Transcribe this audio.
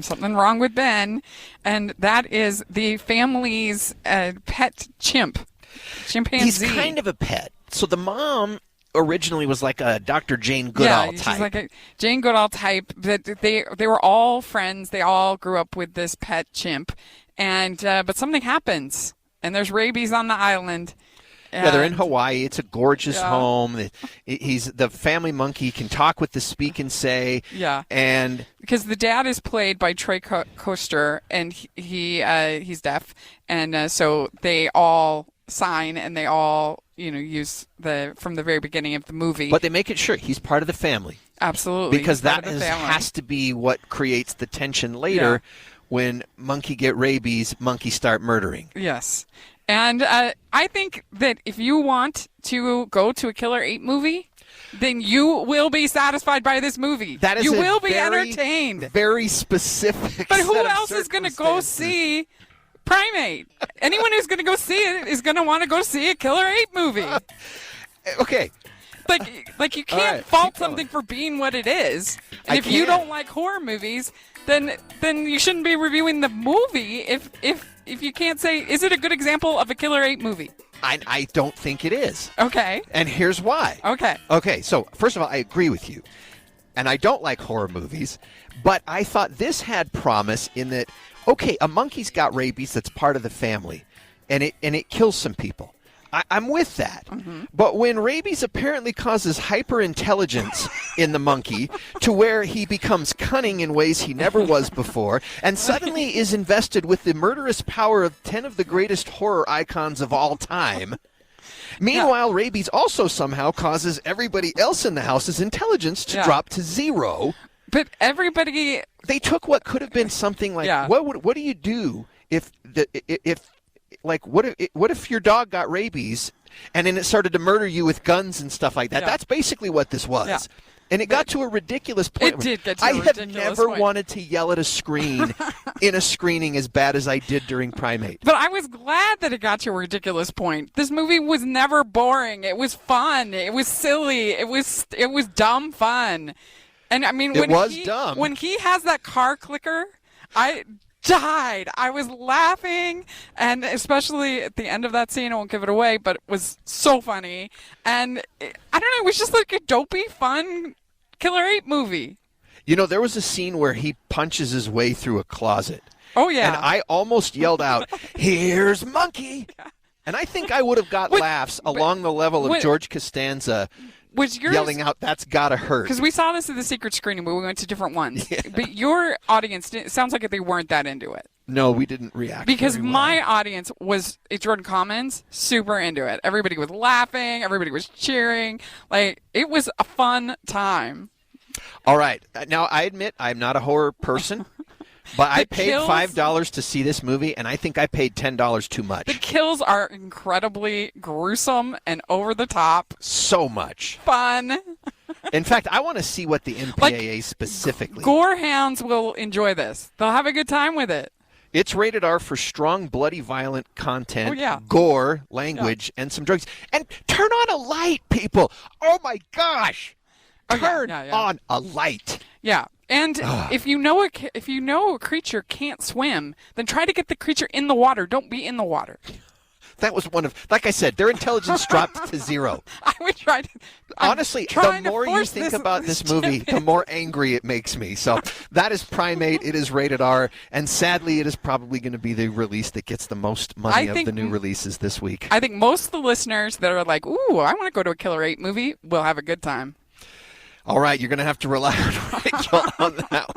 something wrong with Ben, and that is the family's pet chimpanzee. He's kind of a pet. So the mom originally was like a Dr. Jane Goodall type. She's like a Jane Goodall type. But they were all friends. They all grew up with this pet chimp, and but something happens, and there's rabies on the island. Yeah, they're in Hawaii. It's a gorgeous home. The family monkey can talk with the speak and say. Yeah. And because the dad is played by Trey Coaster, and he's deaf, and so they all sign and they all use from the very beginning of the movie. But they make it sure he's part of the family. Absolutely. Because that has to be what creates the tension later when monkey get rabies, monkey start murdering. Yes. And I think that if you want to go to a Killer 8 movie, then you will be satisfied by this movie. That is you will be entertained. Very specific. But who else is going to go see Primate? Anyone who's going to go see it is going to want to go see a Killer 8 movie. Okay. Like you can't fault something for being what it is. And if you don't like horror movies, then you shouldn't be reviewing the movie if you can't say, is it a good example of a Killer 8 movie? I don't think it is. Okay. And here's why. Okay, so first of all, I agree with you. And I don't like horror movies, but I thought this had promise in that, okay, a monkey's got rabies that's part of the family, and it kills some people. I'm with that. Mm-hmm. But when rabies apparently causes hyperintelligence in the monkey to where he becomes cunning in ways he never was before and suddenly is invested with the murderous power of 10 of the greatest horror icons of all time. Meanwhile, rabies also somehow causes everybody else in the house's intelligence to drop to zero. But everybody... They took what could have been something like, what do you do if what if your dog got rabies and then it started to murder you with guns and stuff like that? That's basically what this was. Yeah. And it got to a ridiculous point. It did get to a ridiculous point. I have never wanted to yell at a screen in a screening as bad as I did during Primate. But I was glad that it got to a ridiculous point. This movie was never boring. It was fun. It was silly. It was dumb fun. And I mean, when he has that car clicker, I died. I was laughing, and especially at the end of that scene, I won't give it away, but it was so funny. And I don't know, it was just like a dopey, fun Killer 8 movie. There was a scene where he punches his way through a closet. Oh, yeah. And I almost yelled out, "Here's Monkey!" And I think I would have got laughs along the level of George Costanza yelling out, "That's gotta hurt." Because we saw this at the secret screening, but we went to different ones. Yeah. But your audience, it sounds like they weren't that into it. No, we didn't react. Because very well. My audience was, Jordan Commons, super into it. Everybody was laughing. Everybody was cheering. Like, it was a fun time. All right. Now, I admit I'm not a horror person. But I paid $5 to see this movie, and I think I paid $10 too much. The kills are incredibly gruesome and over the top. So much. Fun. In fact, I want to see what the MPAA specifically. Gore hounds will enjoy this. They'll have a good time with it. It's rated R for strong, bloody, violent content, gore, language, and some drugs. And turn on a light, people. Oh, my gosh. Turn on a light. Yeah. And if you know a creature can't swim, then try to get the creature in the water. Don't be in the water. That was like I said, their intelligence dropped to zero. I would try to. Honestly, the more you think about this movie, the more angry it makes me. So that is Primate. It is rated R. And sadly, it is probably going to be the release that gets the most money of the new releases this week. I think most of the listeners that are like, ooh, I want to go to a Killer 8 movie will have a good time. All right, you're going to have to rely on Rachel on that one.